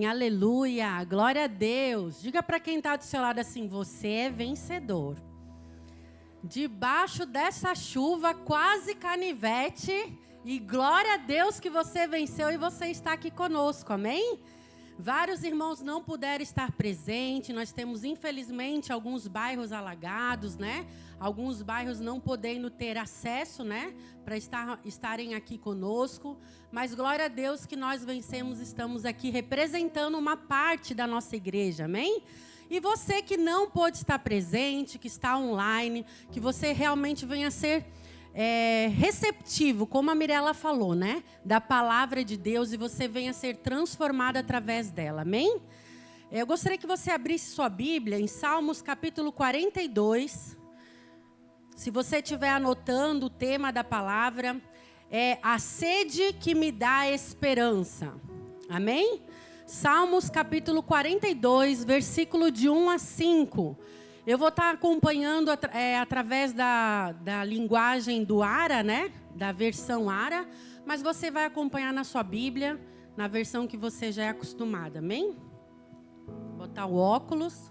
Amém, aleluia, glória a Deus. Diga para quem está do seu lado assim, você é vencedor. Debaixo dessa chuva quase canivete, e glória a Deus que você venceu e você está aqui conosco, amém? Vários irmãos não puderam estar presentes, nós temos infelizmente alguns bairros alagados, né? Alguns bairros não podendo ter acesso, né? Para estarem aqui conosco, mas glória a Deus que nós vencemos, estamos aqui representando uma parte da nossa igreja, amém? E você que não pôde estar presente, que está online, que você realmente venha ser receptivo, como a Mirela falou, né? Da palavra de Deus e você venha ser transformado através dela, amém? Eu gostaria que você abrisse sua Bíblia em Salmos capítulo 42. Se você estiver anotando o tema da palavra, é a sede que me dá esperança, amém? Salmos capítulo 42, versículo de 1 a 5. Eu vou estar acompanhando através da linguagem do ARA, né? Da versão ARA, mas você vai acompanhar na sua Bíblia, na versão que você já é acostumada, amém? Vou botar o óculos.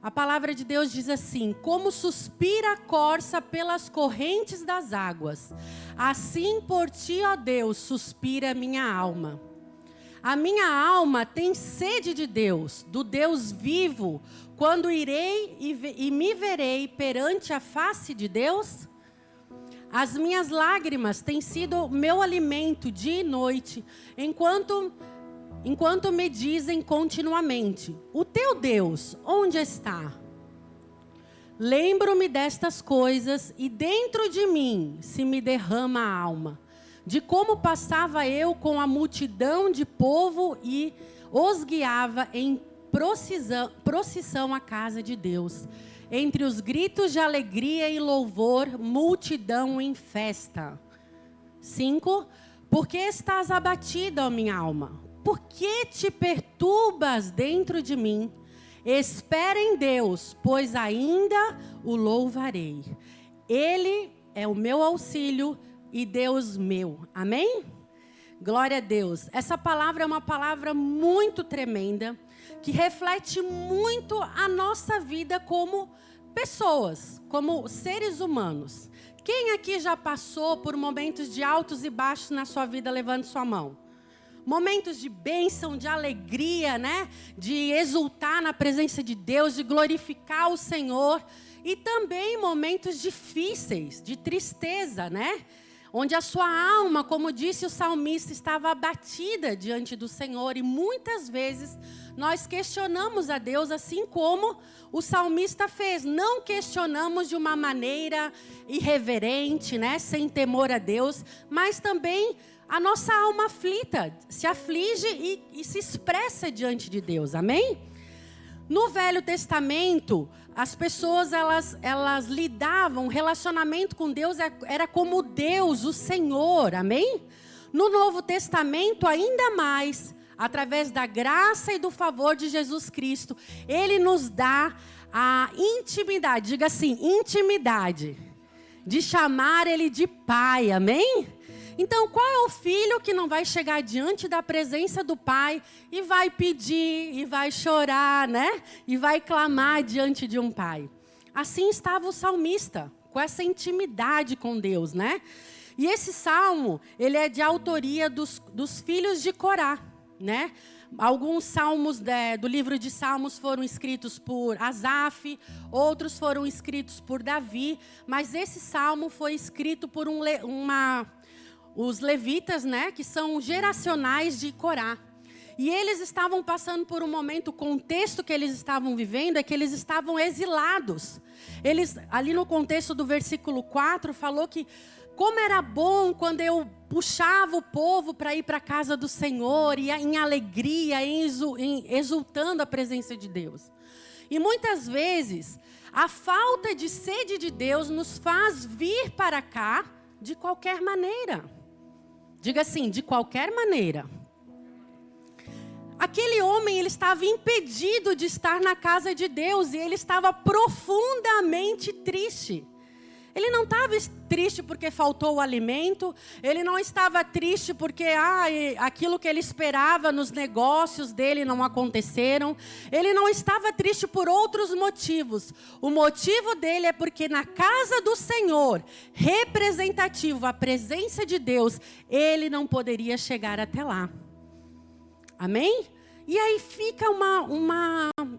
A palavra de Deus diz assim: como suspira a corça pelas correntes das águas, assim por ti, ó Deus, suspira a minha alma. A minha alma tem sede de Deus, do Deus vivo. Quando irei e me verei perante a face de Deus? As minhas lágrimas têm sido meu alimento dia e noite, enquanto me dizem continuamente: o teu Deus, onde está? Lembro-me destas coisas e dentro de mim se me derrama a alma, de como passava eu com a multidão de povo e os guiava em procissão à casa de Deus. Entre os gritos de alegria e louvor, multidão em festa. 5. Por que estás abatida, ó minha alma? Por que te perturbas dentro de mim? Espera em Deus, pois ainda o louvarei. Ele é o meu auxílio e Deus meu. Amém? Glória a Deus. Essa palavra é uma palavra muito tremenda, que reflete muito a nossa vida como pessoas, como seres humanos. Quem aqui já passou por momentos de altos e baixos na sua vida? Levante sua mão. Momentos de bênção, de alegria, né? De exultar na presença de Deus, de glorificar o Senhor. E também momentos difíceis, de tristeza, né? Onde a sua alma, como disse o salmista, estava abatida diante do Senhor. E muitas vezes nós questionamos a Deus, assim como o salmista fez. Não questionamos de uma maneira irreverente, né? Sem temor a Deus, mas também a nossa alma aflita se aflige e se expressa diante de Deus. Amém? No Velho Testamento, as pessoas elas lidavam, o relacionamento com Deus era como Deus, o Senhor, amém? No Novo Testamento, ainda mais, através da graça e do favor de Jesus Cristo, Ele nos dá a intimidade, diga assim, intimidade, de chamar Ele de Pai, amém? Então, qual é o filho que não vai chegar diante da presença do Pai e vai pedir, e vai chorar, né? E vai clamar diante de um Pai. Assim estava o salmista, com essa intimidade com Deus, né? E esse salmo, ele é de autoria dos filhos de Corá, né? Alguns salmos do livro de Salmos foram escritos por Asaf, outros foram escritos por Davi, mas esse salmo foi escrito por os levitas, né, que são geracionais de Corá. E eles estavam passando por um momento, o contexto que eles estavam vivendo é que eles estavam exilados. Eles, ali no contexto do versículo 4, falou que como era bom quando eu puxava o povo para ir para a casa do Senhor, e em alegria, exultando a presença de Deus. E muitas vezes, a falta de sede de Deus nos faz vir para cá de qualquer maneira. Diga assim, de qualquer maneira. Aquele homem, ele estava impedido de estar na casa de Deus e ele estava profundamente triste. Ele não estava triste porque faltou o alimento. Ele não estava triste porque aquilo que ele esperava nos negócios dele não aconteceram. Ele não estava triste por outros motivos. O motivo dele é porque na casa do Senhor, representativo, a presença de Deus, ele não poderia chegar até lá. Amém? E aí fica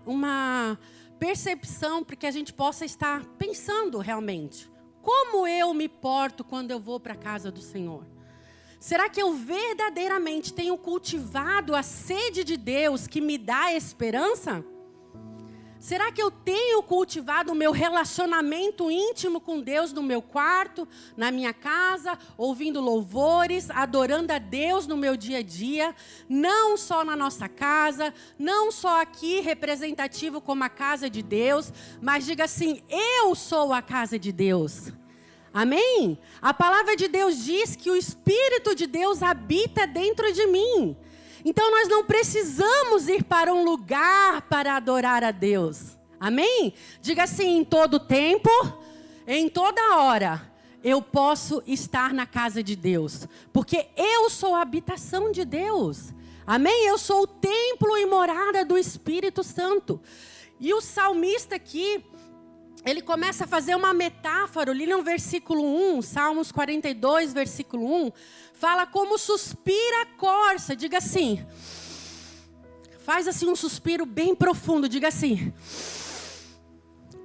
uma percepção para que a gente possa estar pensando realmente. Como eu me porto quando eu vou para a casa do Senhor? Será que eu verdadeiramente tenho cultivado a sede de Deus que me dá esperança? Será que eu tenho cultivado o meu relacionamento íntimo com Deus no meu quarto, na minha casa, ouvindo louvores, adorando a Deus no meu dia a dia, não só na nossa casa, não só aqui representativo como a casa de Deus, mas diga assim: eu sou a casa de Deus. Amém? A palavra de Deus diz que o Espírito de Deus habita dentro de mim. Então nós não precisamos ir para um lugar para adorar a Deus. Amém? Diga assim: em todo tempo, em toda hora, eu posso estar na casa de Deus. Porque eu sou a habitação de Deus. Amém? Eu sou o templo e morada do Espírito Santo. E o salmista aqui, ele começa a fazer uma metáfora, ali no versículo 1, Salmos 42, versículo 1, fala como suspira a corça. Diga assim, faz assim um suspiro bem profundo, diga assim: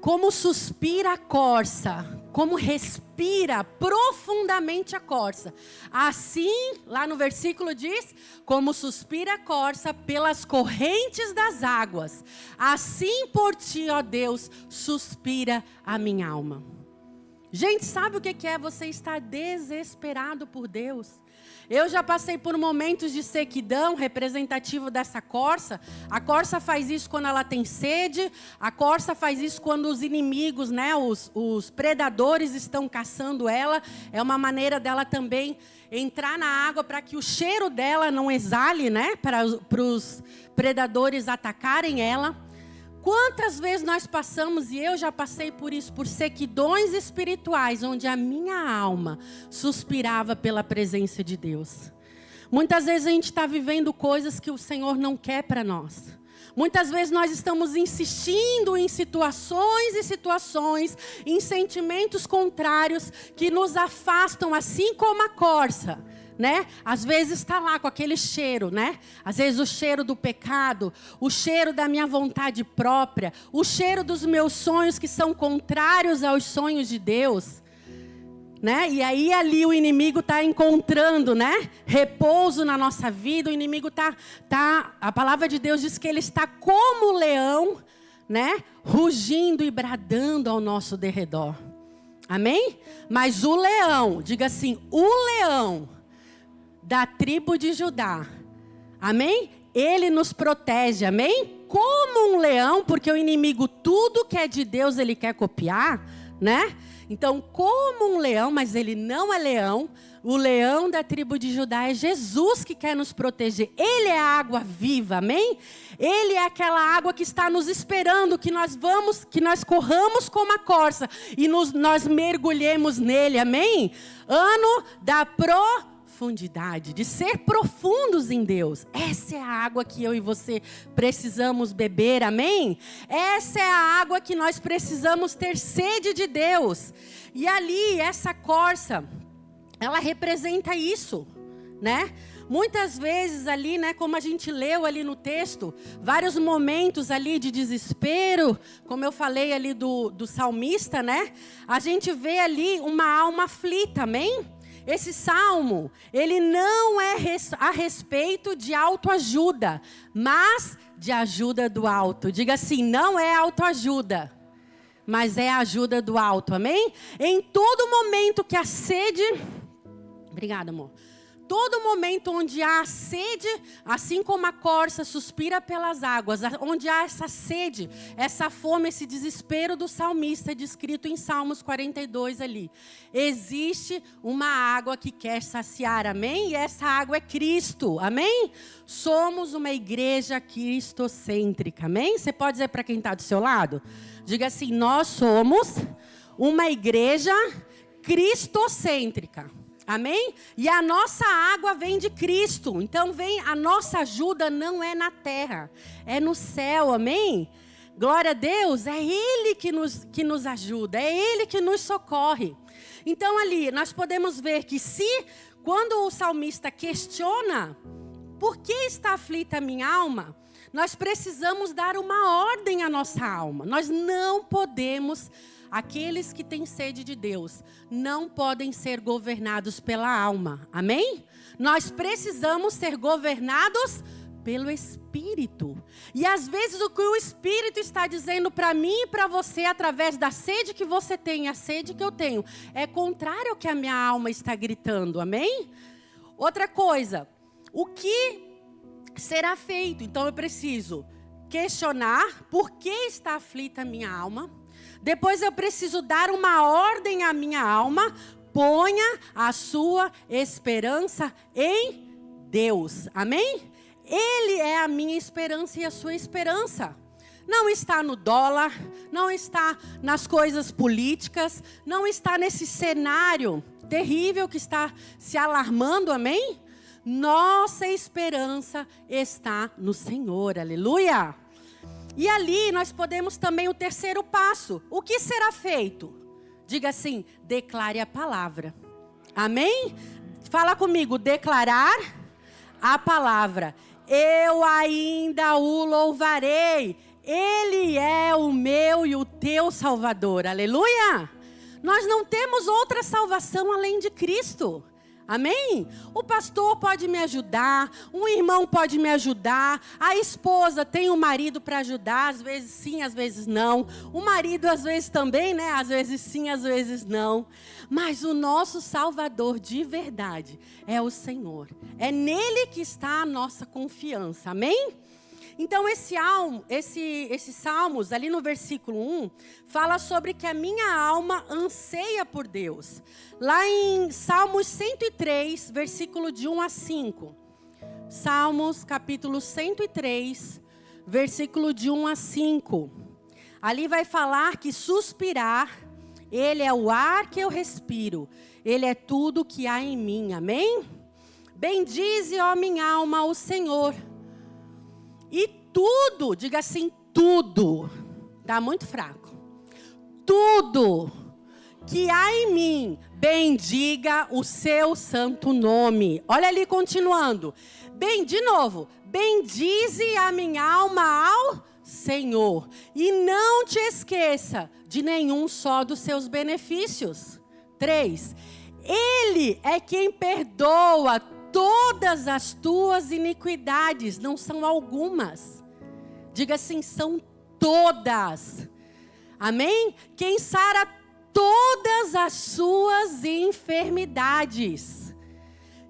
como suspira a corça, como respira profundamente a corça. Assim, lá no versículo diz, como suspira a corça pelas correntes das águas. Assim por ti, ó Deus, suspira a minha alma. Gente, sabe o que é você estar desesperado por Deus? Eu já passei por momentos de sequidão, representativo dessa corça. A corça faz isso quando ela tem sede. A corça faz isso quando os inimigos, né, os predadores estão caçando ela. É uma maneira dela também entrar na água para que o cheiro dela não exale, né, para os predadores atacarem ela. Quantas vezes nós passamos, e eu já passei por isso, por sequidões espirituais, onde a minha alma suspirava pela presença de Deus. Muitas vezes a gente está vivendo coisas que o Senhor não quer para nós. Muitas vezes nós estamos insistindo em situações e situações, em sentimentos contrários que nos afastam, assim como a corça. Né? Às vezes está lá com aquele cheiro, né? Às vezes o cheiro do pecado, o cheiro da minha vontade própria, o cheiro dos meus sonhos que são contrários aos sonhos de Deus, né? E aí ali o inimigo está encontrando, né, repouso na nossa vida. O inimigo a palavra de Deus diz que ele está como leão, né, rugindo e bradando ao nosso derredor. Amém? Mas o leão, diga assim, o leão da tribo de Judá, amém? Ele nos protege, amém? Como um leão, porque o inimigo, tudo que é de Deus, ele quer copiar, né? Então, como um leão, mas ele não é leão. O leão da tribo de Judá é Jesus que quer nos proteger. Ele é a água viva, amém? Ele é aquela água que está nos esperando, que nós corramos como a corça e nós mergulhemos nele, amém? Ano da profundidade, de ser profundos em Deus. Essa é a água que eu e você precisamos beber, amém? Essa é a água que nós precisamos ter sede de Deus. E ali, essa corça, ela representa isso, né? Muitas vezes ali, né, como a gente leu ali no texto, vários momentos ali de desespero, como eu falei ali do salmista, né? A gente vê ali uma alma aflita, amém? Esse salmo, ele não é a respeito de autoajuda, mas de ajuda do alto. Diga assim, não é autoajuda, mas é a ajuda do alto, amém? Em todo momento que a sede... Obrigada, amor. Todo momento onde há sede, assim como a corça suspira pelas águas, onde há essa sede, essa fome, esse desespero do salmista, descrito em Salmos 42 ali. Existe uma água que quer saciar, amém? E essa água é Cristo, amém? Somos uma igreja cristocêntrica, amém? Você pode dizer para quem está do seu lado? Diga assim, nós somos uma igreja cristocêntrica. Amém? E a nossa água vem de Cristo. Então a nossa ajuda não é na terra, é no céu. Amém? Glória a Deus, é Ele que nos ajuda, é Ele que nos socorre. Então ali nós podemos ver que quando o salmista questiona por que está aflita a minha alma, nós precisamos dar uma ordem à nossa alma. Nós não podemos, aqueles que têm sede de Deus, não podem ser governados pela alma. Amém? Nós precisamos ser governados pelo Espírito. E às vezes o que o Espírito está dizendo para mim e para você, através da sede que você tem, a sede que eu tenho, é contrário ao que a minha alma está gritando. Amém? Outra coisa, o que será feito? Então eu preciso questionar por que está aflita a minha alma. Depois eu preciso dar uma ordem à minha alma. Ponha a sua esperança em Deus. Amém? Ele é a minha esperança e a sua esperança. Não está no dólar, não está nas coisas políticas, não está nesse cenário terrível que está se alarmando, amém? Nossa esperança está no Senhor, aleluia. E ali nós podemos também o terceiro passo. O que será feito? Diga assim, declare a palavra. Amém? Fala comigo, declarar a palavra. Eu ainda o louvarei. Ele é o meu e o teu Salvador. Aleluia! Nós não temos outra salvação além de Cristo. Amém? O pastor pode me ajudar, um irmão pode me ajudar, a esposa tem um marido para ajudar, às vezes sim, às vezes não. O marido às vezes também, né? Às vezes sim, às vezes não. Mas o nosso Salvador de verdade é o Senhor. É nele que está a nossa confiança. Amém? Então esses salmos, ali no versículo 1, fala sobre que a minha alma anseia por Deus. Lá em Salmos 103, versículo de 1 a 5. Salmos, capítulo 103, versículo de 1 a 5. Ali vai falar que suspirar, Ele é o ar que eu respiro. Ele é tudo que há em mim. Amém? Bendize, ó minha alma, o Senhor. E tudo, diga assim, tudo, está muito fraco. Tudo que há em mim, bendiga o seu santo nome. Olha ali continuando. De novo, bendize a minha alma ao Senhor. E não te esqueça de nenhum só dos seus benefícios. 3. Ele é quem perdoa todas as tuas iniquidades, não são algumas. Diga assim, são todas. Amém? Quem sara todas as suas enfermidades.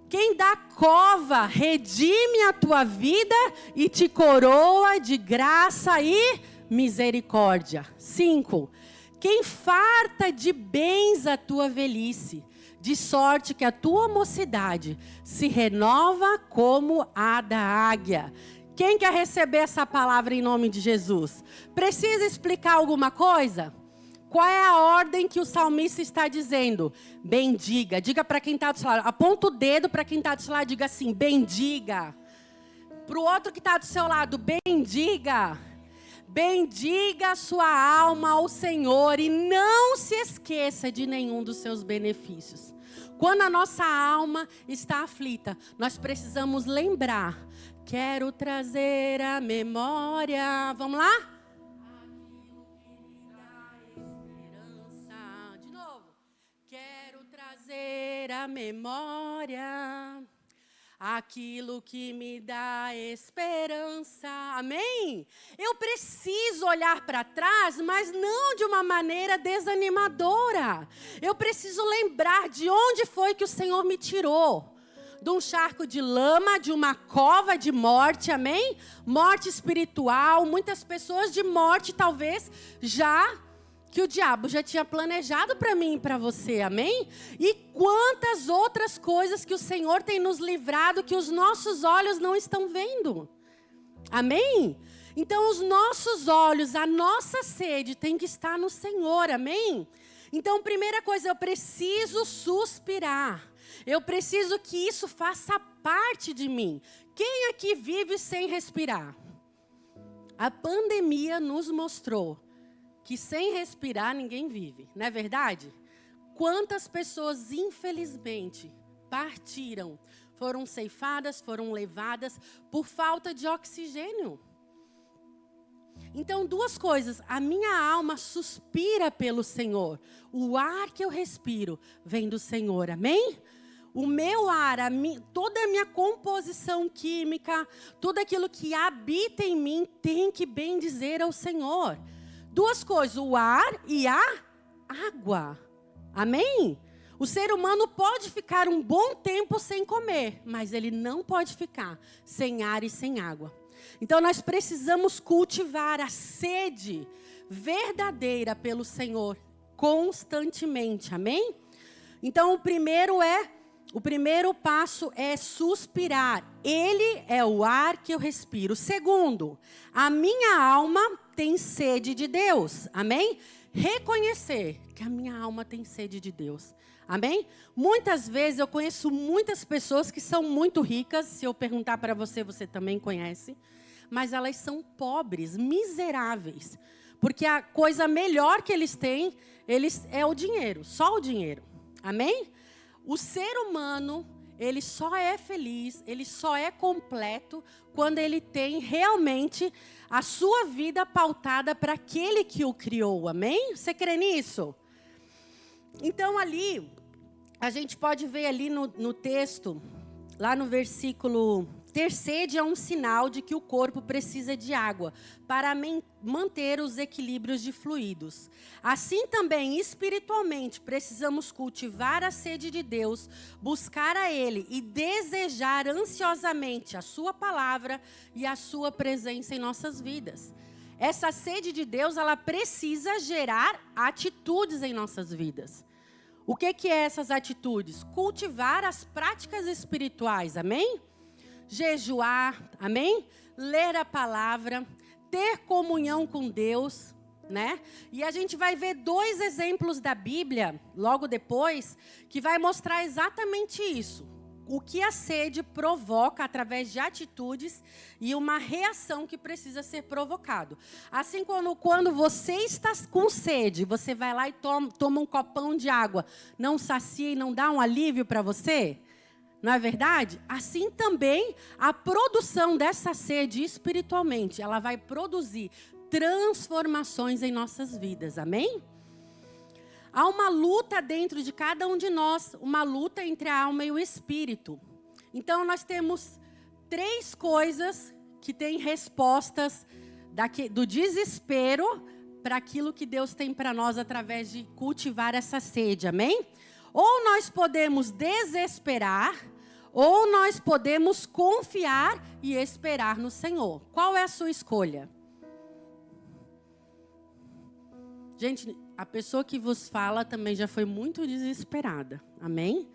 Quem da cova redime a tua vida e te coroa de graça e misericórdia. 5. Quem farta de bens a tua velhice, de sorte que a tua mocidade se renova como a da águia. Quem quer receber essa palavra em nome de Jesus? Precisa explicar alguma coisa? Qual é a ordem que o salmista está dizendo? Bendiga. Diga para quem está do seu lado. Aponta o dedo para quem está do seu lado. Diga assim, bendiga. Para o outro que está do seu lado, bendiga. Bendiga a sua alma ao Senhor e não se esqueça de nenhum dos seus benefícios. Quando a nossa alma está aflita, nós precisamos lembrar. Quero trazer a memória. Vamos lá? Aquilo que me dá esperança. De novo. Quero trazer a memória. Aquilo que me dá esperança. Amém? Eu preciso olhar para trás, mas não de uma maneira desanimadora. Eu preciso lembrar de onde foi que o Senhor me tirou. De um charco de lama, de uma cova de morte, amém? Morte espiritual, muitas pessoas de morte talvez que o diabo já tinha planejado para mim e para você, amém? E quantas outras coisas que o Senhor tem nos livrado que os nossos olhos não estão vendo, amém? Então os nossos olhos, a nossa sede tem que estar no Senhor, amém? Então, primeira coisa, eu preciso suspirar. Eu preciso que isso faça parte de mim. Quem aqui vive sem respirar? A pandemia nos mostrou que sem respirar ninguém vive, não é verdade? Quantas pessoas, infelizmente, partiram, foram ceifadas, foram levadas por falta de oxigênio. Então, duas coisas. A minha alma suspira pelo Senhor. O ar que eu respiro vem do Senhor, amém? O meu ar, toda a minha composição química, tudo aquilo que habita em mim tem que bendizer ao Senhor. Duas coisas, o ar e a água. Amém? O ser humano pode ficar um bom tempo sem comer, mas ele não pode ficar sem ar e sem água. Então nós precisamos cultivar a sede verdadeira pelo Senhor constantemente. Amém? Então o primeiro passo é suspirar. Ele é o ar que eu respiro. Segundo, a minha alma tem sede de Deus. Amém? Reconhecer que a minha alma tem sede de Deus. Amém? Muitas vezes eu conheço muitas pessoas que são muito ricas. Se eu perguntar para você, você também conhece. Mas elas são pobres, miseráveis. Porque a coisa melhor que eles têm, é o dinheiro, só o dinheiro. Amém? O ser humano, ele só é feliz, ele só é completo quando ele tem realmente a sua vida pautada para aquele que o criou. Amém? Você crê nisso? Então ali, a gente pode ver ali no texto, lá no versículo: ter sede é um sinal de que o corpo precisa de água para manter os equilíbrios de fluidos. Assim também, espiritualmente, precisamos cultivar a sede de Deus, buscar a Ele e desejar ansiosamente a Sua palavra e a Sua presença em nossas vidas. Essa sede de Deus, ela precisa gerar atitudes em nossas vidas. O que é essas atitudes? Cultivar as práticas espirituais, amém? Jejuar, amém? Ler a palavra, ter comunhão com Deus, né? E a gente vai ver 2 exemplos da Bíblia, logo depois, que vai mostrar exatamente isso. O que a sede provoca através de atitudes e uma reação que precisa ser provocado. Assim, quando você está com sede, você vai lá e toma um copão de água, não sacia e não dá um alívio para você? Não é verdade? Assim também, a produção dessa sede espiritualmente, ela vai produzir transformações em nossas vidas, amém? Há uma luta dentro de cada um de nós, uma luta entre a alma e o espírito. Então, nós temos 3 coisas que têm respostas do desespero para aquilo que Deus tem para nós através de cultivar essa sede, amém? Ou nós podemos desesperar, ou nós podemos confiar e esperar no Senhor. Qual é a sua escolha? Gente, a pessoa que vos fala também já foi muito desesperada. Amém?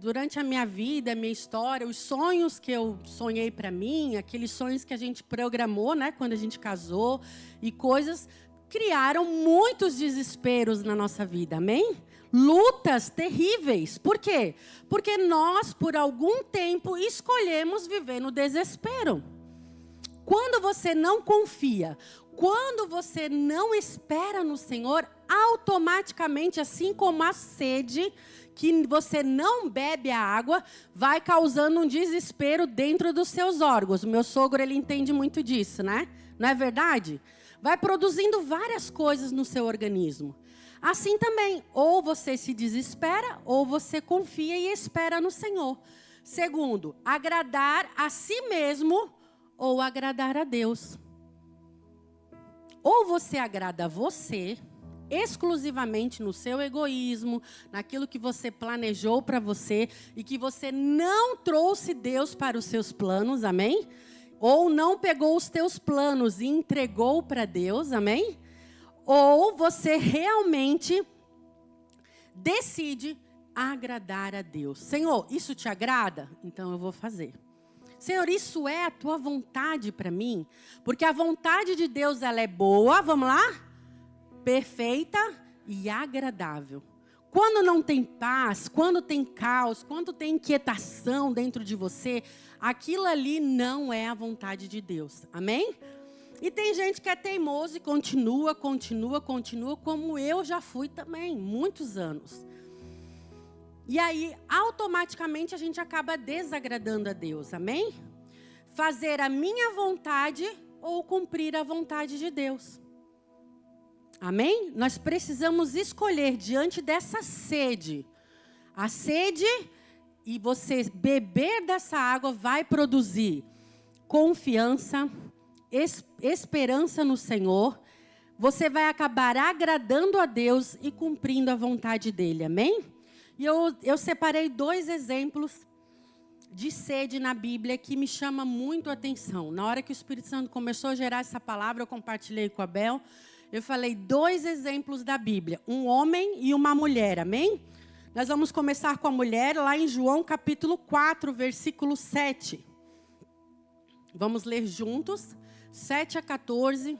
Durante a minha vida, a minha história, os sonhos que eu sonhei para mim, aqueles sonhos que a gente programou, né, quando a gente casou, e coisas criaram muitos desesperos na nossa vida. Amém? Lutas terríveis. Por quê? Porque nós, por algum tempo, escolhemos viver no desespero. Quando você não confia, quando você não espera no Senhor, automaticamente, assim como a sede, que você não bebe a água, vai causando um desespero dentro dos seus órgãos. O meu sogro, ele entende muito disso, né? Não é verdade? Vai produzindo várias coisas no seu organismo. Assim também, ou você se desespera, ou você confia e espera no Senhor. Segundo, agradar a si mesmo ou agradar a Deus. Ou você agrada a você, exclusivamente no seu egoísmo, naquilo que você planejou para você e que você não trouxe Deus para os seus planos, amém? Ou não pegou os teus planos e entregou para Deus, amém? Ou você realmente decide agradar a Deus. Senhor, isso te agrada? Então eu vou fazer. Senhor, isso é a tua vontade para mim? Porque a vontade de Deus, ela é boa, vamos lá? perfeita e agradável. Quando não tem paz, quando tem caos, quando tem inquietação dentro de você, aquilo ali não é a vontade de Deus. Amém? E tem gente que é teimoso e continua, como eu já fui também, muitos anos. E aí, automaticamente, a gente acaba desagradando a Deus. Amém? Fazer a minha vontade ou cumprir a vontade de Deus. Amém? Nós precisamos escolher diante dessa sede. A sede, e você beber dessa água vai produzir confiança, esperança no Senhor. Você vai acabar agradando a Deus e cumprindo a vontade dEle. Amém? E eu separei 2 exemplos de sede na Bíblia que me chama muito a atenção. Na hora que o Espírito Santo começou a gerar essa palavra, eu compartilhei com a Bel. Eu falei 2 exemplos da Bíblia, um homem e uma mulher, amém? Nós vamos começar com a mulher, lá em João capítulo 4, versículo 7. Vamos ler juntos, 7 a 14.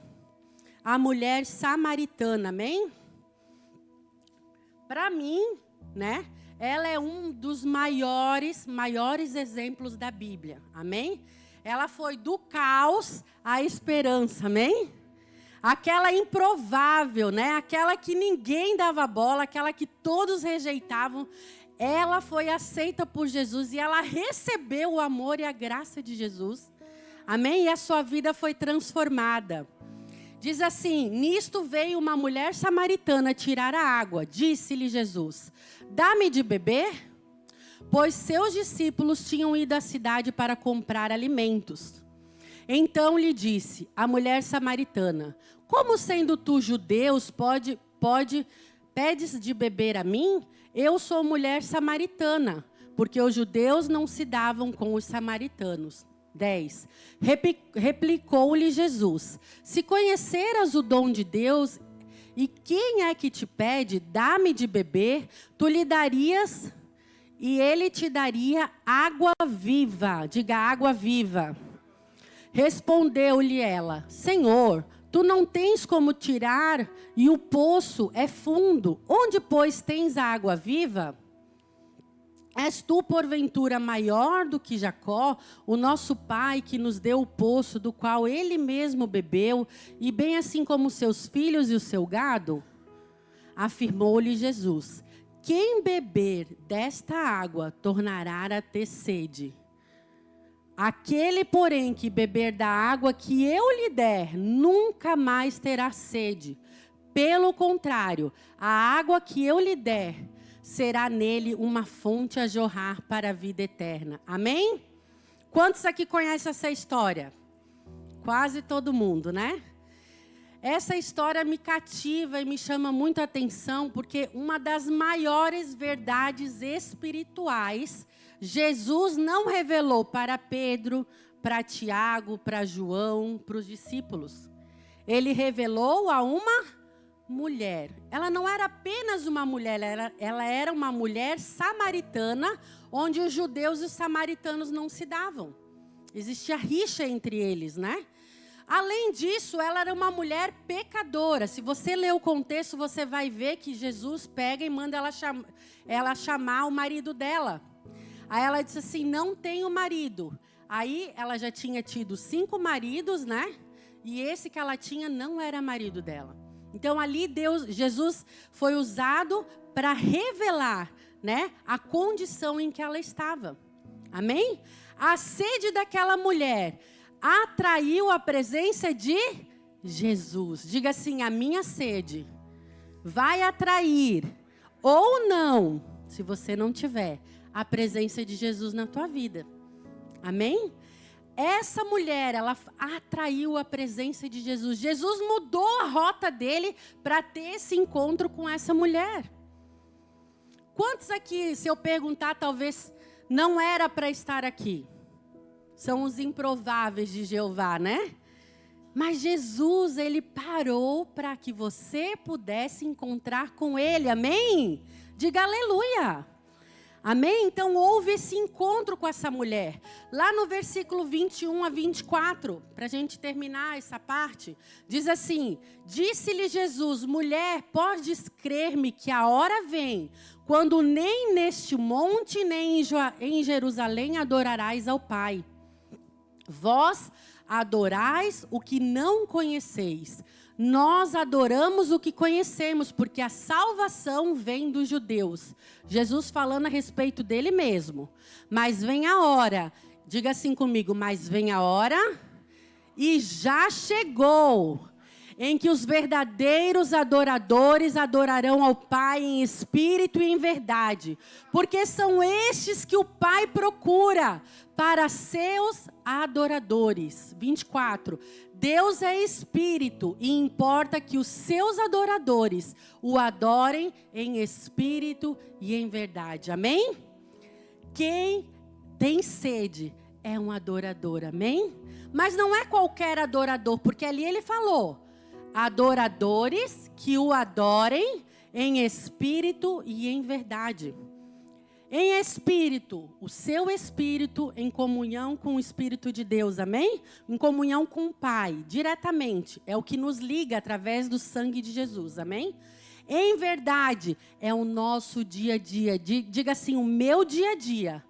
A mulher samaritana, amém? Para mim, né? Ela é um dos maiores exemplos da Bíblia, amém? Ela foi do caos à esperança, amém? Aquela improvável, né? Aquela que ninguém dava bola, aquela que todos rejeitavam. Ela foi aceita por Jesus e ela recebeu o amor e a graça de Jesus. Amém? E a sua vida foi transformada. Diz assim: nisto veio uma mulher samaritana tirar a água. Disse-lhe Jesus: dá-me de beber? Pois seus discípulos tinham ido à cidade para comprar alimentos. Então lhe disse a mulher samaritana: como sendo tu judeus, pedes de beber a mim? Eu sou mulher samaritana, porque os judeus não se davam com os samaritanos. 10. Replicou-lhe Jesus: se conheceras o dom de Deus, e quem é que te pede, dá-me de beber, tu lhe darias, e ele te daria água viva. Diga, água viva. Respondeu-lhe ela: Senhor, tu não tens como tirar, e o poço é fundo. Onde, pois, tens a água viva? És tu, porventura, maior do que Jacó, o nosso pai, que nos deu o poço, do qual ele mesmo bebeu, e bem assim como seus filhos e o seu gado? Afirmou-lhe Jesus: quem beber desta água tornará a ter sede. Aquele, porém, que beber da água que eu lhe der, nunca mais terá sede. Pelo contrário, a água que eu lhe der será nele uma fonte a jorrar para a vida eterna. Amém? Quantos aqui conhecem essa história? Quase todo mundo, né? Essa história me cativa e me chama muito a atenção, porque uma das maiores verdades espirituais Jesus não revelou para Pedro, para Tiago, para João, para os discípulos. Ele revelou a uma mulher. Ela não era apenas uma mulher, ela era uma mulher samaritana, onde os judeus e os samaritanos não se davam. Existia rixa entre eles, né? Além disso, ela era uma mulher pecadora. Se você ler o contexto, você vai ver que Jesus pega e manda ela chamar o marido dela. Aí ela disse assim: não tenho marido. Aí ela já tinha tido 5 maridos, né? E esse que ela tinha não era marido dela. Então ali Jesus foi usado para revelar, né, a condição em que ela estava. Amém? A sede daquela mulher atraiu a presença de Jesus. Diga assim: a minha sede vai atrair ou não, se você não tiver a presença de Jesus na tua vida. Amém? Essa mulher, ela atraiu a presença de Jesus. Jesus mudou a rota dele para ter esse encontro com essa mulher. Quantos aqui, se eu perguntar, talvez não era para estar aqui? São os improváveis de Jeová, né? Mas Jesus, ele parou para que você pudesse encontrar com ele. Amém? Diga aleluia. Amém? Então houve esse encontro com essa mulher. Lá no versículo 21 a 24, para a gente terminar essa parte, diz assim: disse-lhe Jesus, mulher, podes crer-me que a hora vem, quando nem neste monte, nem em Jerusalém adorarás ao Pai. Vós adorais o que não conheceis. Nós adoramos o que conhecemos, porque a salvação vem dos judeus. Jesus falando a respeito dele mesmo. Mas vem a hora, diga assim comigo, mas vem a hora, e já chegou, em que os verdadeiros adoradores adorarão ao Pai em espírito e em verdade. Porque são estes que o Pai procura para seus adoradores. 24. Deus é espírito e importa que os seus adoradores o adorem em espírito e em verdade. Amém? Quem tem sede é um adorador, amém? Mas não é qualquer adorador, porque ali ele falou: adoradores que o adorem em espírito e em verdade. Em espírito, o seu espírito em comunhão com o Espírito de Deus, amém? Em comunhão com o Pai, diretamente. É o que nos liga através do sangue de Jesus, amém? Em verdade, é o nosso dia a dia. Diga assim, o meu dia a dia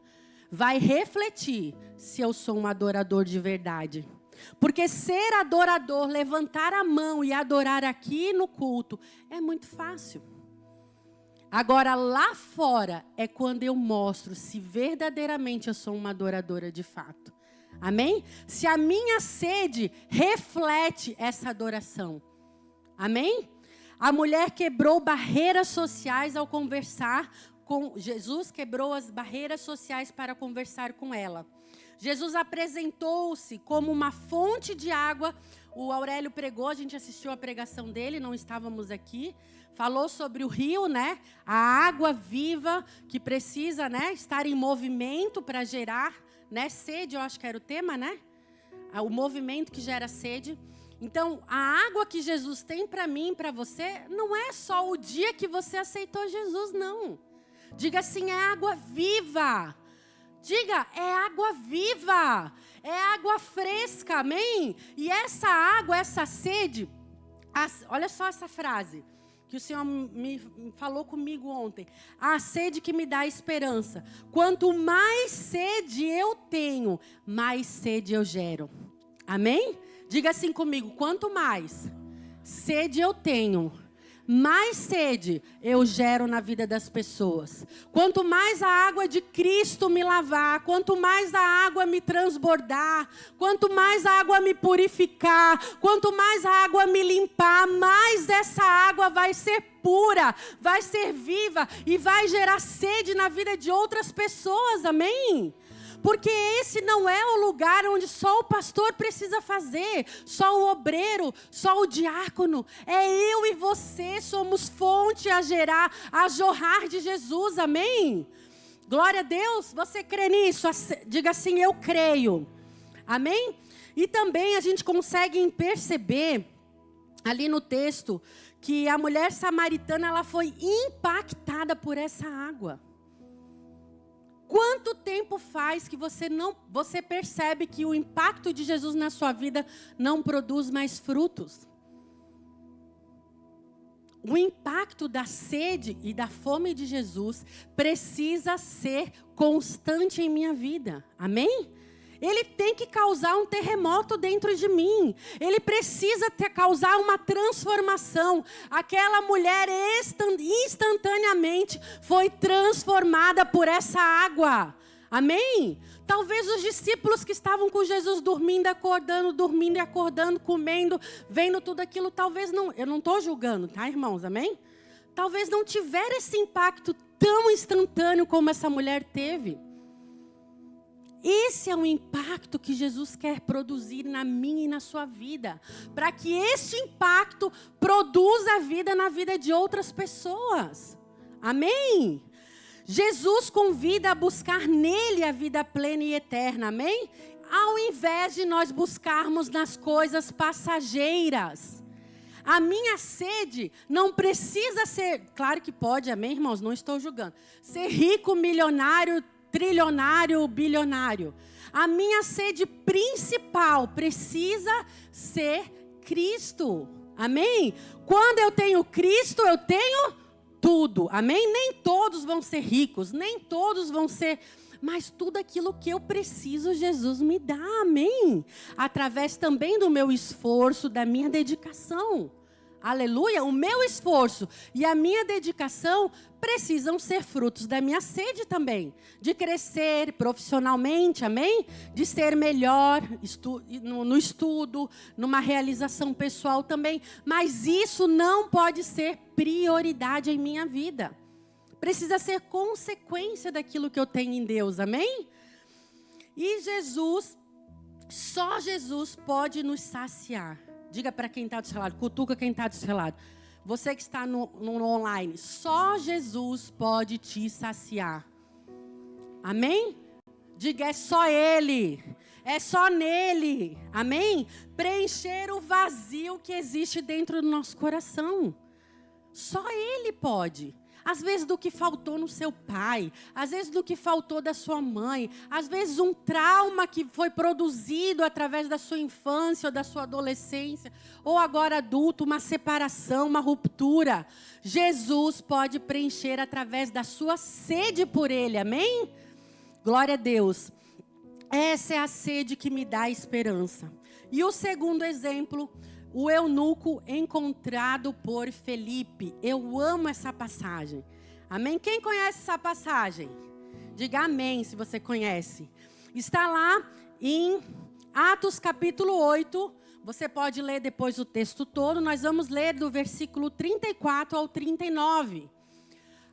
vai refletir se eu sou um adorador de verdade. Porque ser adorador, levantar a mão e adorar aqui no culto, é muito fácil. Agora, lá fora é quando eu mostro se verdadeiramente eu sou uma adoradora de fato. Amém? Se a minha sede reflete essa adoração. Amém? A mulher quebrou barreiras sociais ao conversar com Jesus, quebrou as barreiras sociais para conversar com ela. Jesus apresentou-se como uma fonte de água. O Aurélio pregou, a gente assistiu a pregação dele, não estávamos aqui. Falou sobre o rio, né? A água viva que precisa, né, estar em movimento para gerar, né, sede, eu acho que era o tema, né? O movimento que gera sede. Então, a água que Jesus tem para mim e para você, não é só o dia que você aceitou Jesus, não. Diga assim, é água viva. Diga, é água viva. É água fresca, amém? E essa água, essa sede, olha só essa frase que o Senhor me falou comigo ontem. A sede que me dá esperança. Quanto mais sede eu tenho, mais sede eu gero. Amém? Diga assim comigo, quanto mais sede eu tenho, mais sede eu gero na vida das pessoas. Quanto mais a água de Cristo me lavar, quanto mais a água me transbordar, quanto mais a água me purificar, quanto mais a água me limpar, mais essa água vai ser pura, vai ser viva e vai gerar sede na vida de outras pessoas, amém? Porque esse não é o lugar onde só o pastor precisa fazer, só o obreiro, só o diácono. É eu e você, somos fonte a gerar, a jorrar de Jesus, amém? Glória a Deus, você crê nisso? Diga assim, eu creio, amém? E também a gente consegue perceber, ali no texto, que a mulher samaritana, ela foi impactada por essa água. Quanto tempo faz que você percebe que o impacto de Jesus na sua vida não produz mais frutos? O impacto da sede e da fome de Jesus precisa ser constante em minha vida. Amém? Ele tem que causar um terremoto dentro de mim. Ele precisa causar uma transformação. Aquela mulher instantaneamente foi transformada por essa água. Amém? Talvez os discípulos que estavam com Jesus dormindo e acordando, comendo, vendo tudo aquilo, talvez não... Eu não estou julgando, tá, irmãos? Amém? Talvez não tiver esse impacto tão instantâneo como essa mulher teve. Esse é o impacto que Jesus quer produzir na minha e na sua vida. Para que este impacto produza vida na vida de outras pessoas. Amém? Jesus convida a buscar nele a vida plena e eterna. Amém? Ao invés de nós buscarmos nas coisas passageiras. A minha sede não precisa ser, claro que pode, amém, irmãos? Não estou julgando. Ser rico, milionário, trilionário, bilionário. A minha sede principal precisa ser Cristo. Amém? Quando eu tenho Cristo, eu tenho tudo. Amém? Nem todos vão ser ricos, nem todos vão ser... Mas tudo aquilo que eu preciso, Jesus me dá, amém? Através também do meu esforço, da minha dedicação. Aleluia, o meu esforço e a minha dedicação precisam ser frutos da minha sede também. De crescer profissionalmente, amém? De ser melhor no estudo, numa realização pessoal também. Mas isso não pode ser prioridade em minha vida. Precisa ser consequência daquilo que eu tenho em Deus, amém? E Jesus, só Jesus pode nos saciar. Diga para quem está do seu lado, cutuca quem está do seu lado. Você que está no online, só Jesus pode te saciar. Amém? Diga, é só Ele. É só nele. Amém? Preencher o vazio que existe dentro do nosso coração. Só Ele pode. Às vezes do que faltou no seu pai, às vezes do que faltou da sua mãe, às vezes um trauma que foi produzido através da sua infância ou da sua adolescência, ou agora adulto, uma separação, uma ruptura. Jesus pode preencher através da sua sede por Ele, amém? Glória a Deus. Essa é a sede que me dá esperança. E o segundo exemplo, o eunuco encontrado por Felipe. Eu amo essa passagem. Amém? Quem conhece essa passagem? Diga amém se você conhece. Está lá em Atos capítulo 8. Você pode ler depois o texto todo. Nós vamos ler do versículo 34 ao 39.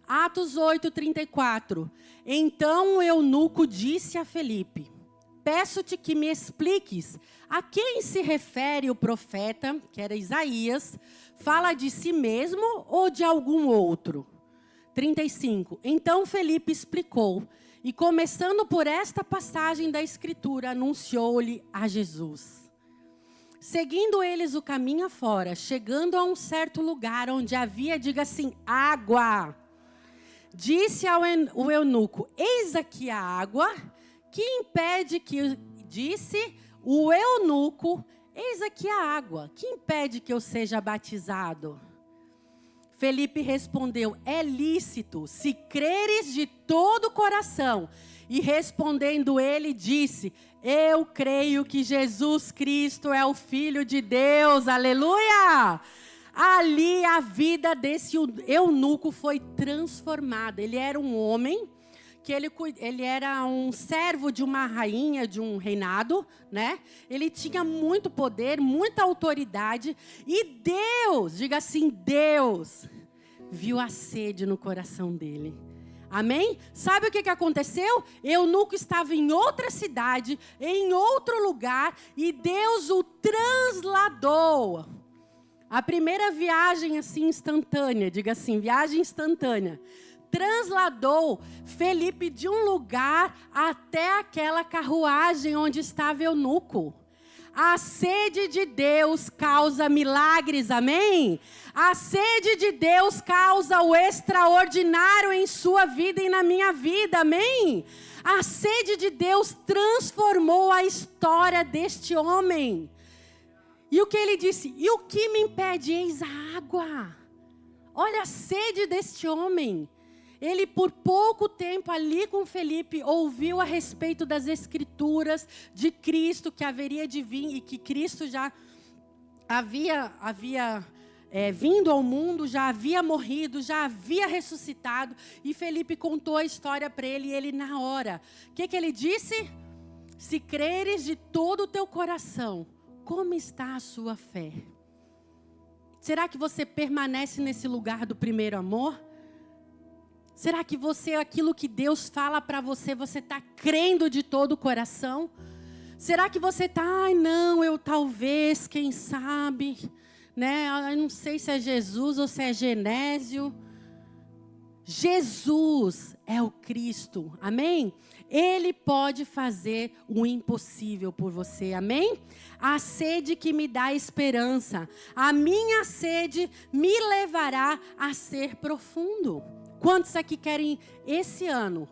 Atos 8, 34. Então o eunuco disse a Felipe: peço-te que me expliques a quem se refere o profeta, que era Isaías, fala de si mesmo ou de algum outro? 35. Então Felipe explicou, e começando por esta passagem da Escritura, anunciou-lhe a Jesus. Seguindo eles o caminho afora, chegando a um certo lugar onde havia, diga assim, água. Disse ao eunuco: eis aqui a água. Que impede que, disse o eunuco, eis aqui a água, que impede que eu seja batizado? Felipe respondeu: é lícito, se creres de todo o coração. E respondendo ele, disse: eu creio que Jesus Cristo é o Filho de Deus, aleluia! Ali a vida desse eunuco foi transformada. Ele era um homem que ele era um servo de uma rainha, de um reinado, né? Ele tinha muito poder, muita autoridade. E Deus, diga assim, Deus viu a sede no coração dele. Amém? Sabe o que aconteceu? Eunuco estava em outra cidade, em outro lugar, e Deus o transladou. A primeira viagem assim instantânea, diga assim, viagem instantânea. Transladou Felipe de um lugar até aquela carruagem onde estava eunuco. A sede de Deus causa milagres, amém? A sede de Deus causa o extraordinário em sua vida e na minha vida, amém? A sede de Deus transformou a história deste homem. E o que ele disse? E o que me impede? Eis a água. Olha a sede deste homem. Ele, por pouco tempo, ali com Felipe, ouviu a respeito das Escrituras, de Cristo, que haveria de vir, e que Cristo já havia vindo ao mundo, já havia morrido, já havia ressuscitado. E Felipe contou a história para ele, e ele na hora. O que ele disse? Se creres de todo o teu coração, como está a sua fé? Será que você permanece nesse lugar do primeiro amor? Será que você, aquilo que Deus fala para você, você está crendo de todo o coração? Será que você está, ai não, eu talvez, quem sabe, né? Eu não sei se é Jesus ou se é Genésio. Jesus é o Cristo, amém? Ele pode fazer o impossível por você, amém? A sede que me dá esperança, a minha sede me levará a ser profundo. Quantos aqui querem esse ano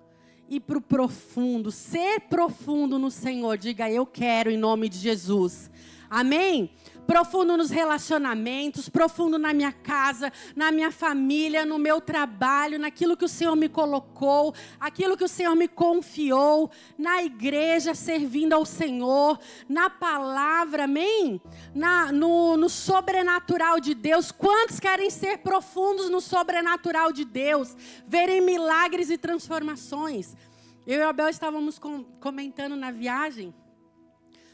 ir para o profundo, ser profundo no Senhor? Diga, eu quero, em nome de Jesus, amém? Profundo nos relacionamentos, profundo na minha casa, na minha família, no meu trabalho, naquilo que o Senhor me colocou, aquilo que o Senhor me confiou, na igreja, servindo ao Senhor, na palavra, amém? No sobrenatural de Deus. Quantos querem ser profundos no sobrenatural de Deus? Verem milagres e transformações? Eu e a Abel estávamos comentando na viagem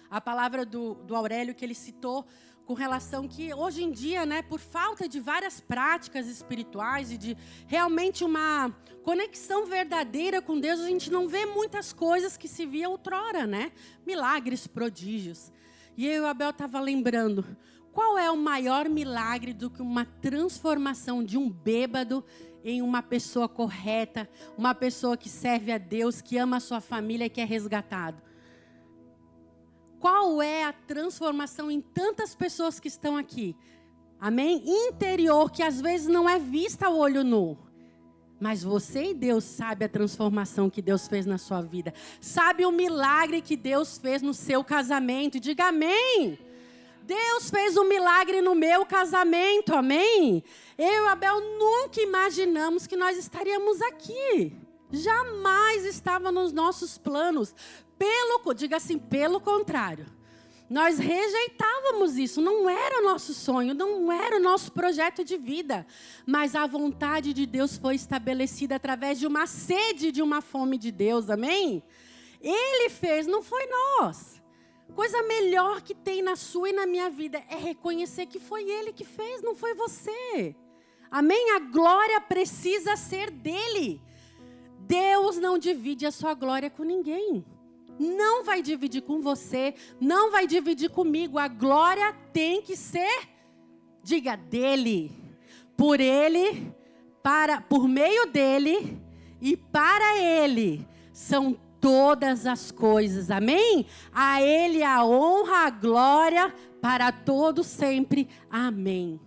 a palavra do Aurélio que ele citou com relação que hoje em dia, né, por falta de várias práticas espirituais e de realmente uma conexão verdadeira com Deus, a gente não vê muitas coisas que se via outrora, né? Milagres, prodígios. E eu e o Abel estava lembrando, qual é o maior milagre do que uma transformação de um bêbado em uma pessoa correta, uma pessoa que serve a Deus, que ama a sua família e que é resgatado? Qual é a transformação em tantas pessoas que estão aqui? Amém? Interior, que às vezes não é vista ao olho nu. Mas você e Deus sabe a transformação que Deus fez na sua vida. Sabe o milagre que Deus fez no seu casamento. Diga amém. Deus fez um milagre no meu casamento, amém? Eu e Abel nunca imaginamos que nós estaríamos aqui. Jamais estava nos nossos planos. Diga assim, pelo contrário. Nós rejeitávamos isso, não era o nosso sonho, não era o nosso projeto de vida. Mas a vontade de Deus foi estabelecida através de uma sede, de uma fome de Deus, amém? Ele fez, não foi nós. Coisa melhor que tem na sua e na minha vida é reconhecer que foi Ele que fez, não foi você. Amém? A glória precisa ser dEle. Deus não divide a sua glória com ninguém. Não vai dividir com você, não vai dividir comigo. A glória tem que ser, diga, dele. Por ele, por meio dele e para ele são todas as coisas. Amém? A ele a honra, a glória para todos sempre. Amém.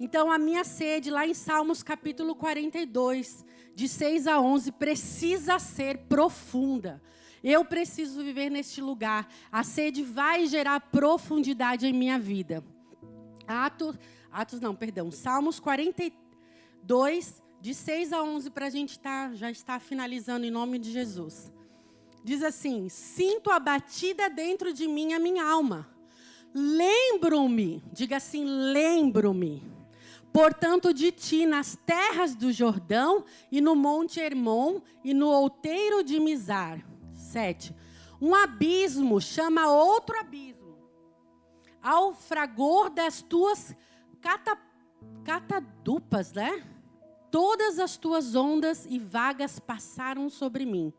Então a minha sede lá em Salmos capítulo 42, de 6 a 11, precisa ser profunda. Eu preciso viver neste lugar. A sede vai gerar profundidade em minha vida. Salmos 42, de 6 a 11, para a gente já estar finalizando em nome de Jesus. Diz assim, sinto abatida dentro de mim a minha alma. Lembro-me, diga assim, lembro-me. Portanto, de ti nas terras do Jordão e no monte Hermon e no outeiro de Mizar. 7. Um abismo chama outro abismo. Ao fragor das tuas catadupas, né? Todas as tuas ondas e vagas passaram sobre mim.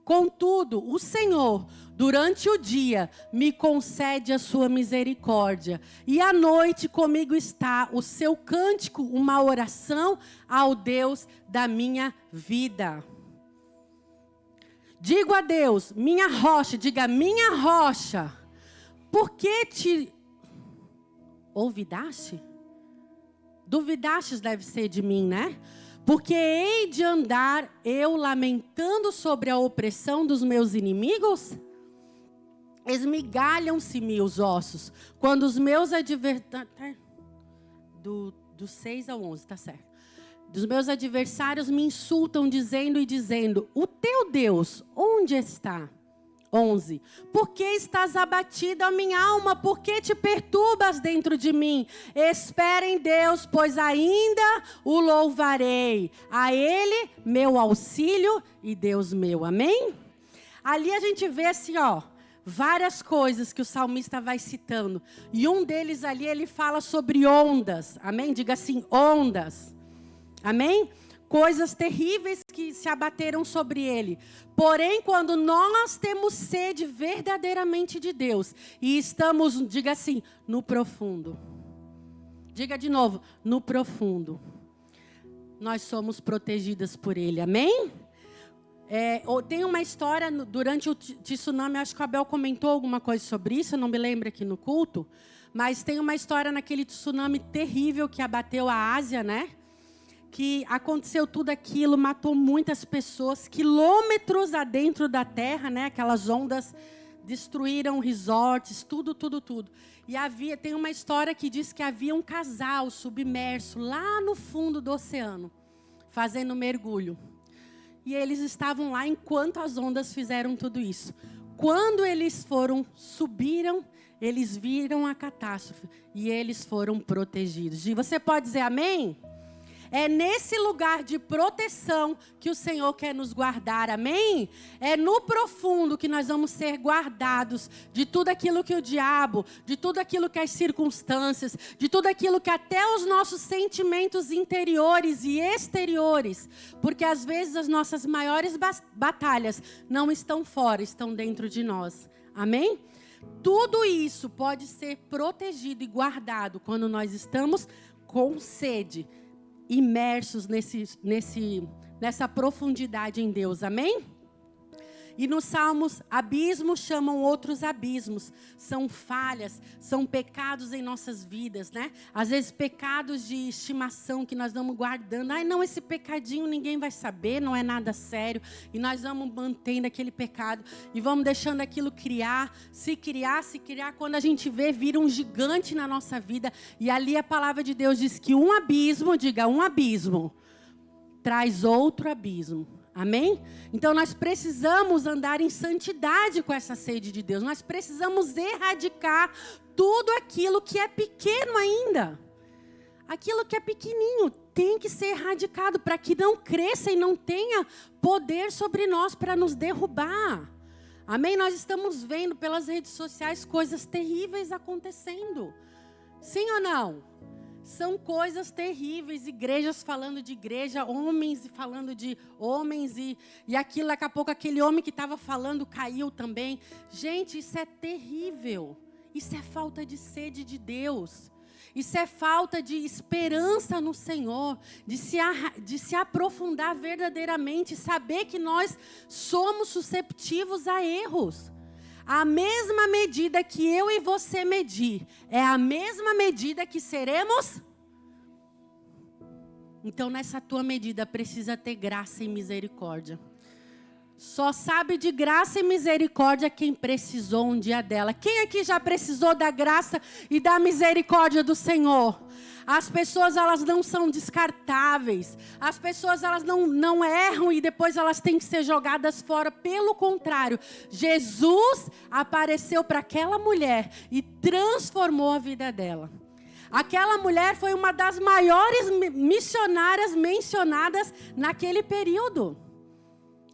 Contudo, o Senhor, durante o dia, me concede a sua misericórdia. E à noite comigo está o seu cântico, uma oração ao Deus da minha vida. Digo a Deus, minha rocha, diga minha rocha, por que te ouvidaste? Duvidastes deve ser de mim, né? Porque hei de andar eu lamentando sobre a opressão dos meus inimigos? Esmigalham-se-me os ossos, quando os meus adversários... Do 6 ao 11, tá certo. Dos meus adversários me insultam dizendo, o teu Deus, onde está? 11. Por que estás abatida, a minha alma? Por que te perturbas dentro de mim? Espera em Deus, pois ainda o louvarei. A Ele, meu auxílio e Deus meu. Amém? Ali a gente vê assim, várias coisas que o salmista vai citando. E um deles ali, ele fala sobre ondas. Amém? Diga assim, ondas. Amém? Coisas terríveis que se abateram sobre ele. Porém, quando nós temos sede verdadeiramente de Deus e estamos, diga assim, no profundo. Diga de novo, no profundo. nós somos protegidas por Ele, amém? Tem uma história, durante o tsunami, acho que o Abel comentou alguma coisa sobre isso, eu não me lembro aqui no culto, mas tem uma história naquele tsunami terrível que abateu a Ásia, né? Que aconteceu tudo aquilo, matou muitas pessoas, quilômetros adentro da terra, né? Aquelas ondas destruíram resorts, tudo. E tem uma história que diz que havia um casal submerso lá no fundo do oceano, fazendo mergulho. E eles estavam lá enquanto as ondas fizeram tudo isso. Quando eles subiram, eles viram a catástrofe e eles foram protegidos. E você pode dizer amém? É nesse lugar de proteção que o Senhor quer nos guardar, amém? É no profundo que nós vamos ser guardados de tudo aquilo que o diabo, de tudo aquilo que as circunstâncias, de tudo aquilo que até os nossos sentimentos interiores e exteriores, porque às vezes as nossas maiores batalhas não estão fora, estão dentro de nós, amém? Tudo isso pode ser protegido e guardado quando nós estamos com sede, imersos nessa profundidade em Deus, amém? E nos Salmos, abismos chamam outros abismos. São falhas, são pecados em nossas vidas, né? Às vezes pecados de estimação que nós vamos guardando. Ai, não, esse pecadinho ninguém vai saber, não é nada sério. E nós vamos mantendo aquele pecado e vamos deixando aquilo criar. Se criar. Quando a gente vê, vira um gigante na nossa vida. E ali a palavra de Deus diz que um abismo, diga um abismo, traz outro abismo. Amém? Então nós precisamos andar em santidade com essa sede de Deus. Nós precisamos erradicar tudo aquilo que é pequeno ainda. Aquilo que é pequenininho tem que ser erradicado para que não cresça e não tenha poder sobre nós para nos derrubar. Amém? Nós estamos vendo pelas redes sociais coisas terríveis acontecendo. Sim ou não? São coisas terríveis, igrejas falando de igreja, homens falando de homens, e aquilo, daqui a pouco, aquele homem que estava falando caiu também. Gente, isso é terrível. Isso é falta de sede de Deus. Isso é falta de esperança no Senhor, de se aprofundar verdadeiramente, saber que nós somos susceptíveis a erros. A mesma medida que eu e você medir, é a mesma medida que seremos. Então, nessa tua medida, precisa ter graça e misericórdia. Só sabe de graça e misericórdia quem precisou um dia dela. Quem aqui já precisou da graça e da misericórdia do Senhor? As pessoas, elas não são descartáveis. As pessoas, elas não erram e depois elas têm que ser jogadas fora. Pelo contrário, Jesus apareceu para aquela mulher e transformou a vida dela. Aquela mulher foi uma das maiores missionárias mencionadas naquele período.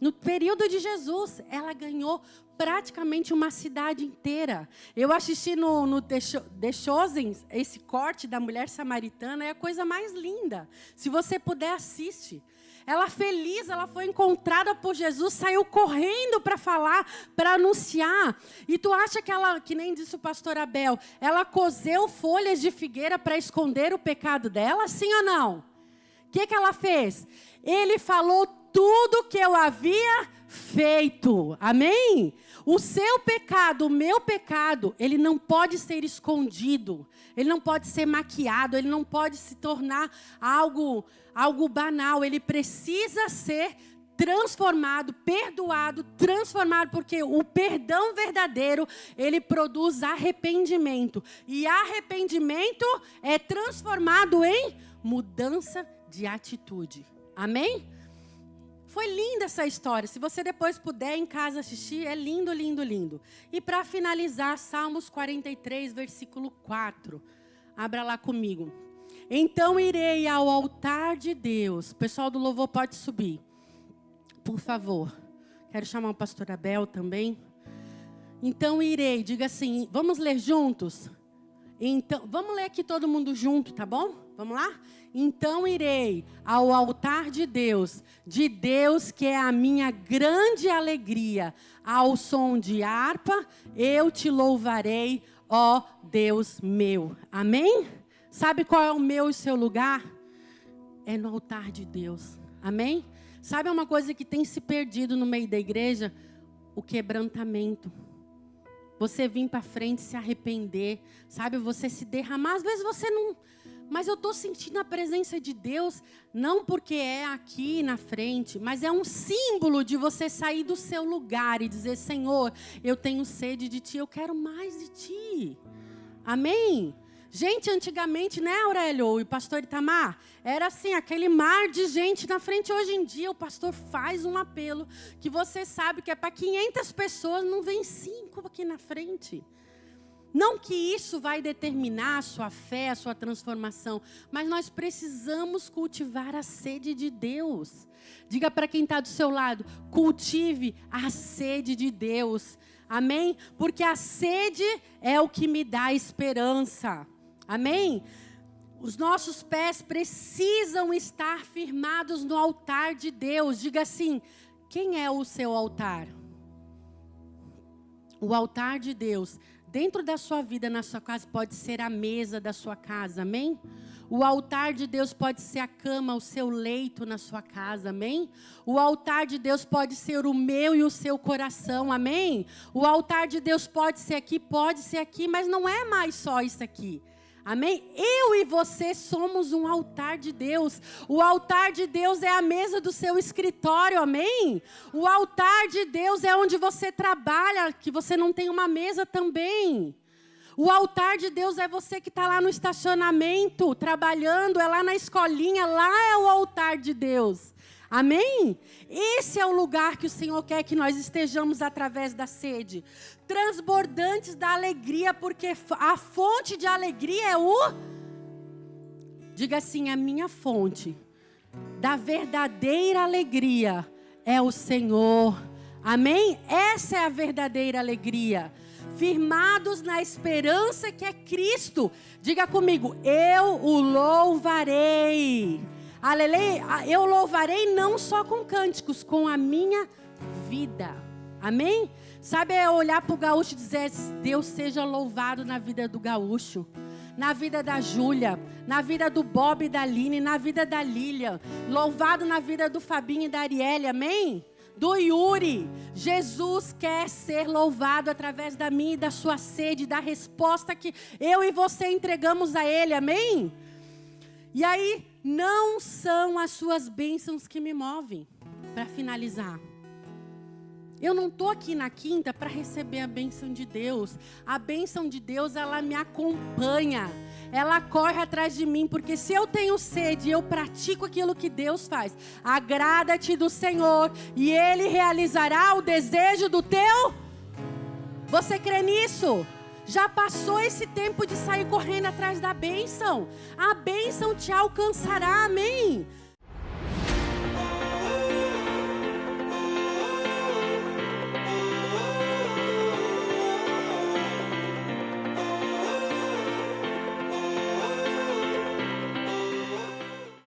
No período de Jesus, ela ganhou praticamente uma cidade inteira. Eu assisti no The Chosen, esse corte da mulher samaritana, é a coisa mais linda. Se você puder, assiste. Ela feliz, ela foi encontrada por Jesus, saiu correndo para falar, para anunciar. E tu acha que ela, que nem disse o pastor Abel, ela cozeu folhas de figueira para esconder o pecado dela? Sim ou não? O que ela fez? Ele falou tudo que eu havia feito. Amém? O seu pecado, o meu pecado, ele não pode ser escondido. Ele não pode ser maquiado. Ele não pode se tornar algo banal. Ele precisa ser transformado, perdoado, transformado, porque o perdão verdadeiro, ele produz arrependimento. E arrependimento é transformado em mudança de atitude. Amém? Foi linda essa história. Se você depois puder em casa assistir, é lindo, lindo, lindo. E para finalizar, Salmos 43, versículo 4. Abra lá comigo. Então irei ao altar de Deus. O pessoal do louvor pode subir. Por favor. Quero chamar o pastor Abel também. Então irei, diga assim, vamos ler juntos? Então, vamos ler aqui todo mundo junto, tá bom? Vamos lá? Então irei ao altar de Deus que é a minha grande alegria. Ao som de harpa, eu te louvarei, ó Deus meu. Amém? Sabe qual é o meu e seu lugar? é no altar de Deus. Amém? Sabe uma coisa que tem se perdido no meio da igreja? O quebrantamento. Você vir para frente, se arrepender, sabe? Você se derramar. Às vezes você não... Mas eu estou sentindo a presença de Deus, não porque é aqui na frente, mas é um símbolo de você sair do seu lugar e dizer: Senhor, eu tenho sede de Ti, eu quero mais de Ti. Amém? Gente, antigamente, né, Aurélio e pastor Itamar? Era assim, aquele mar de gente na frente. Hoje em dia, o pastor faz um apelo que você sabe que é para 500 pessoas, não vem 5 aqui na frente. Não que isso vai determinar a sua fé, a sua transformação, mas nós precisamos cultivar a sede de Deus. Diga para quem está do seu lado: cultive a sede de Deus. Amém? Porque a sede é o que me dá esperança. Amém? Os nossos pés precisam estar firmados no altar de Deus. Diga assim: quem é o seu altar? O altar de Deus. Dentro da sua vida, na sua casa, pode ser a mesa da sua casa, amém? O altar de Deus pode ser a cama, o seu leito na sua casa, amém? O altar de Deus pode ser o meu e o seu coração, amém? O altar de Deus pode ser aqui, mas não é mais só isso aqui. Amém? Eu e você somos um altar de Deus. O altar de Deus é a mesa do seu escritório, amém? O altar de Deus é onde você trabalha, que você não tem uma mesa também. O altar de Deus é você que está lá no estacionamento, trabalhando, é lá na escolinha, lá é o altar de Deus. Amém? Esse é o lugar que o Senhor quer que nós estejamos através da sede. Transbordantes da alegria, porque a fonte de alegria é o... Diga assim: a minha fonte da verdadeira alegria é o Senhor. Amém? Essa é a verdadeira alegria. Firmados na esperança que é Cristo. Diga comigo: eu o louvarei. Aleluia, eu louvarei não só com cânticos, com a minha vida. Amém? Sabe, é olhar para o gaúcho e dizer: Deus seja louvado na vida do gaúcho, na vida da Júlia, na vida do Bob e da Aline, na vida da Lília, louvado na vida do Fabinho e da Arielle, amém? Do Yuri. Jesus quer ser louvado através da minha e da sua sede, da resposta que eu e você entregamos a Ele, amém? E aí, não são as suas bênçãos que me movem. Para finalizar, eu não estou aqui na quinta para receber a bênção de Deus. A bênção de Deus, ela me acompanha. Ela corre atrás de mim, porque se eu tenho sede e eu pratico aquilo que Deus faz, agrada-te do Senhor e Ele realizará o desejo do teu. Você crê nisso? Já passou esse tempo de sair correndo atrás da bênção. A bênção te alcançará, amém?